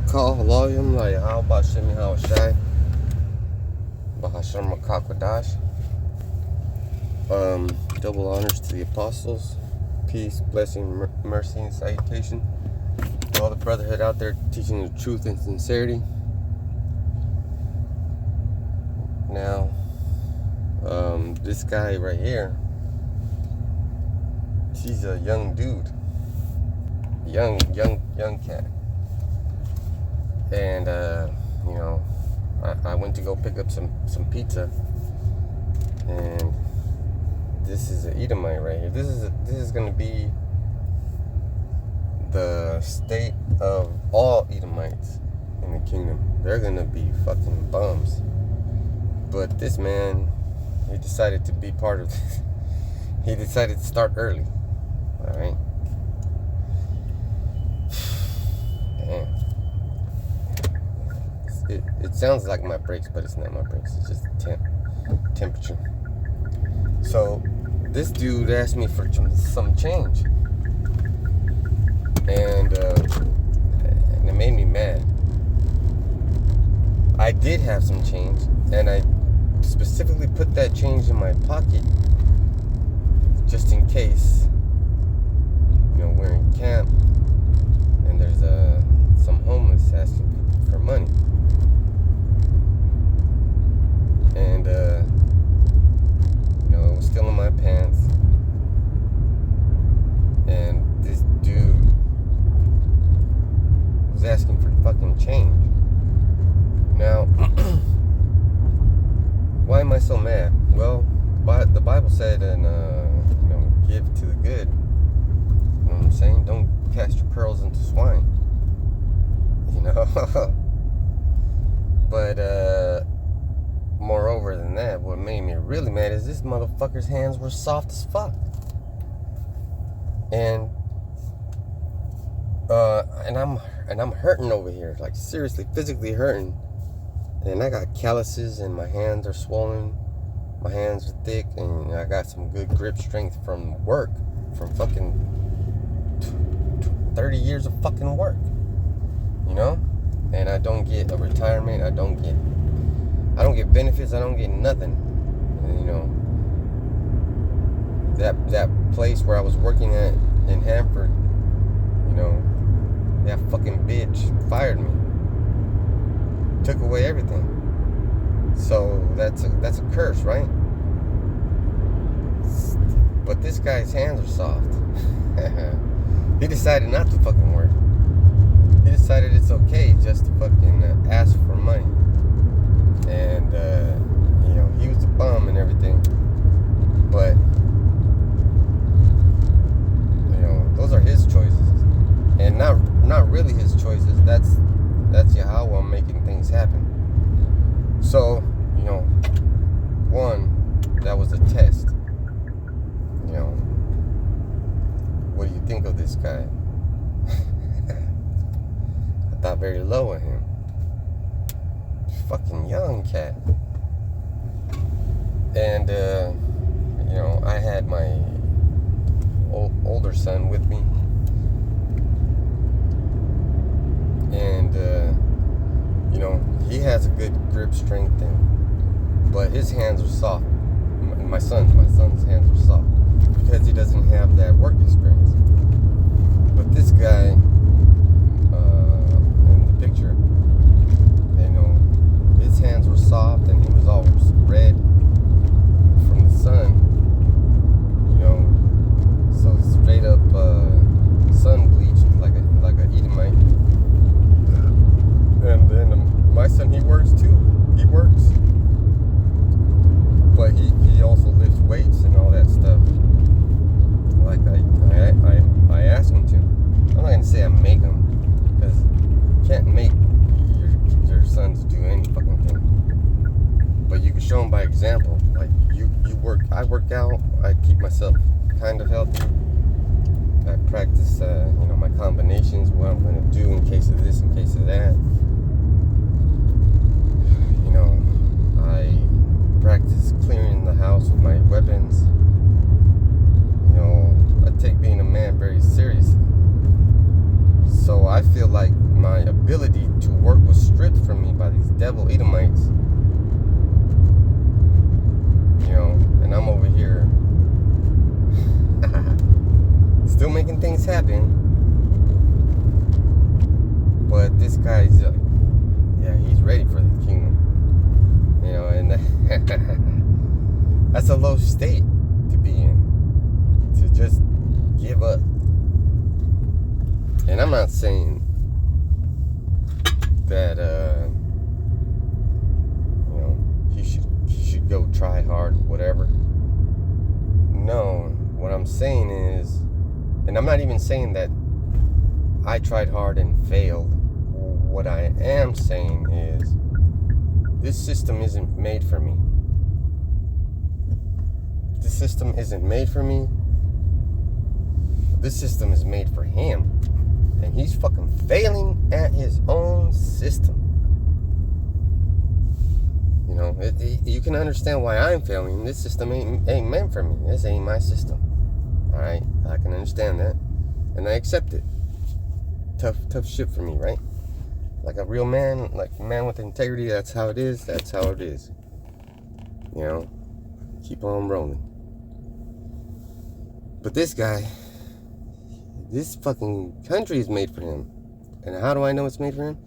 call Haloyim, like how about Shimi Hawashai, Bahasham Makakwadash. Double honors to the apostles, peace, blessing, mercy, and salutation to all the brotherhood out there teaching the truth and sincerity. Now, this guy right here, he's a young dude, young cat, and I went to go pick up some pizza, and this is an Idumia right here. This is gonna be the state of all Edomites in the kingdom. They're gonna be fucking bums. But this man, he decided to be part of this. He decided to start early. Alright? Damn. It sounds like my brakes, but it's not my brakes. It's just temperature. So, this dude asked me for some change. And it made me mad. I did have some change, and I specifically put that change in my pocket just in case, we're in camp and there's some homeless asking for money. And it was still in my pants, and this dude was asking for fucking change. Now, why am I so mad? Well, the Bible said, give to the good. You know what I'm saying? Don't cast your pearls into swine. But, moreover than that, what made me really mad is this motherfucker's hands were soft as fuck. And I'm hurting over here, like seriously, physically hurting. And I got calluses and my hands are swollen. My hands are thick, and I got some good grip strength from work, from fucking 30 years of fucking work. And I don't get a retirement. I don't get benefits. I don't get nothing. And, that place where I was working at in Hanford, that fucking bitch fired me. Took away everything. So that's a curse, right? But this guy's hands are soft. He decided not to fucking work. He decided it's okay just to fucking ask for money. And he was a bum and everything. But those are his choices. And not really his choices. That's Yahweh making things happen. So, one, that was a test. What do you think of this guy? I thought very low of him. Fucking young cat. And, I had my older son with me. And, he has a good grip strength, but his hands are soft. My son's hands are soft because he doesn't have that work experience. But this guy, in the picture, his hands were soft and he was always red from the sun. So straight up sun bleached like a Edomite. And then my son, he works too. He works, but he also lifts weights and all that stuff. Like I ask him to. I'm not gonna say I make him, because you can't make your sons do any fucking thing. But you can show them by example. Like you work, I work out. I keep myself kind of healthy. I practice, my combinations, what I'm gonna do in case of this, in case of that. I practice clearing the house with my weapons. I take being a man very seriously. So I feel like my ability to work was stripped from me by these devil Edomites. You know, and I'm over here still making things happen. But this guy's yeah, he's ready for the kingdom. You know, and that's a low state to be in. To just give up. And I'm not saying that you know, he should go try hard, whatever. No, what I'm saying is, and I'm not even saying that I tried hard and failed. What I am saying is, this system isn't made for me. This system isn't made for me. This system is made for him. And he's fucking failing at his own system. You know, you can understand why I'm failing. This system ain't meant for me. This ain't my system. Alright? I can understand that. And I accept it. Tough shit for me, right? Like a real man, like a man with integrity, that's how it is. That's how it is. You know? Keep on rolling. But this guy, this fucking country is made for him. And how do I know it's made for him?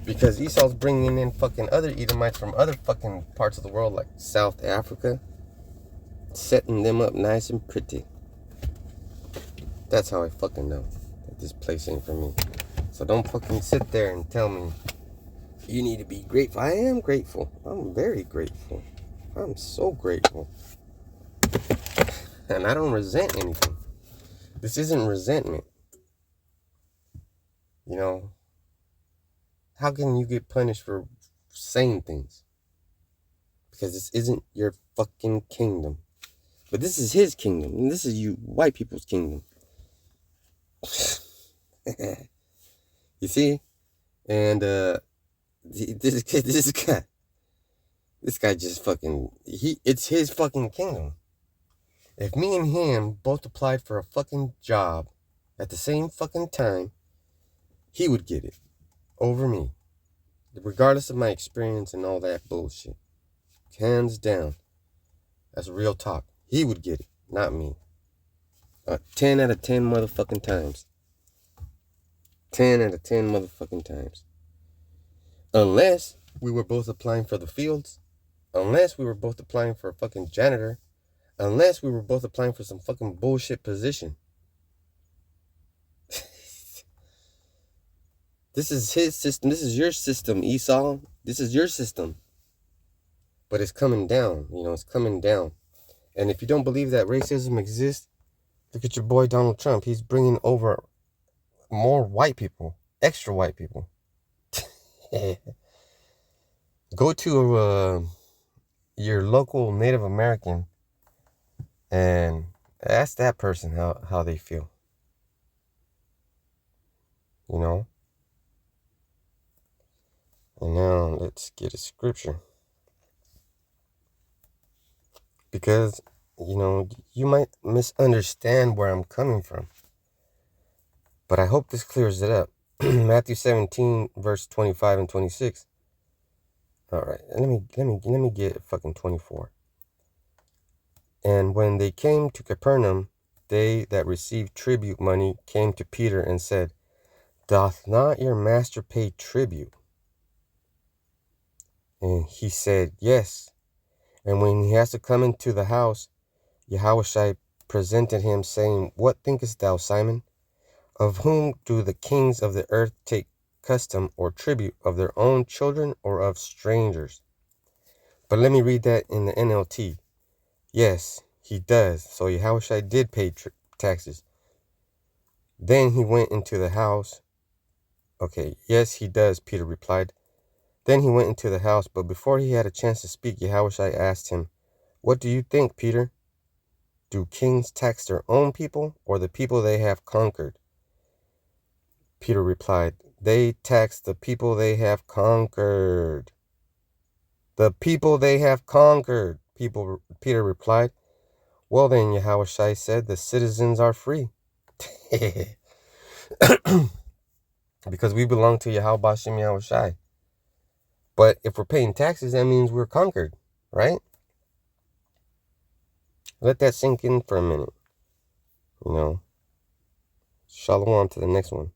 Because Esau's bringing in fucking other Edomites from other fucking parts of the world, like South Africa, setting them up nice and pretty. That's how I fucking know that this place ain't for me. So don't fucking sit there and tell me you need to be grateful. I am grateful. I'm very grateful. I'm so grateful. And I don't resent anything. This isn't resentment. You know, how can you get punished for saying things? Because this isn't your fucking kingdom. But this is his kingdom. And this is you white people's kingdom. You see? And this guy just fucking, it's his fucking kingdom. If me and him both applied for a fucking job at the same fucking time, he would get it over me. Regardless of my experience and all that bullshit. Hands down. That's real talk. He would get it, not me. 10 out of 10 motherfucking times. 10 out of 10 motherfucking times. Unless we were both applying for the fields. Unless we were both applying for a fucking janitor. Unless we were both applying for some fucking bullshit position. This is his system. This is your system, Esau. This is your system. But it's coming down. You know, it's coming down. And if you don't believe that racism exists, look at your boy Donald Trump. He's bringing over more white people. Extra white people. Go to your local Native American and ask that person how they feel. You know? And now let's get a scripture. Because, you know, you might misunderstand where I'm coming from. But I hope this clears it up. Matthew 17, verse 25 and 26. All right, let me get fucking 24. And when they came to Capernaum, they that received tribute money came to Peter and said, Doth not your master pay tribute? And he said, Yes. And when he has to come into the house, Yahushua presented him, saying, What thinkest thou, Simon? Of whom do the kings of the earth take custom or tribute, of their own children or of strangers? But let me read that in the NLT. Yes, he does. So Yahushua did pay taxes. Then he went into the house. Okay, yes, he does, Peter replied. Then he went into the house, but before he had a chance to speak, Yahushua asked him, What do you think, Peter? Do kings tax their own people or the people they have conquered? Peter replied, They tax the people they have conquered. The people they have conquered, Peter replied. Well then, Yahushua said, the citizens are free. because we belong to Yahweh Shem Yahweh Shai. But if we're paying taxes, that means we're conquered, right? Let that sink in for a minute. Shalom to the next one.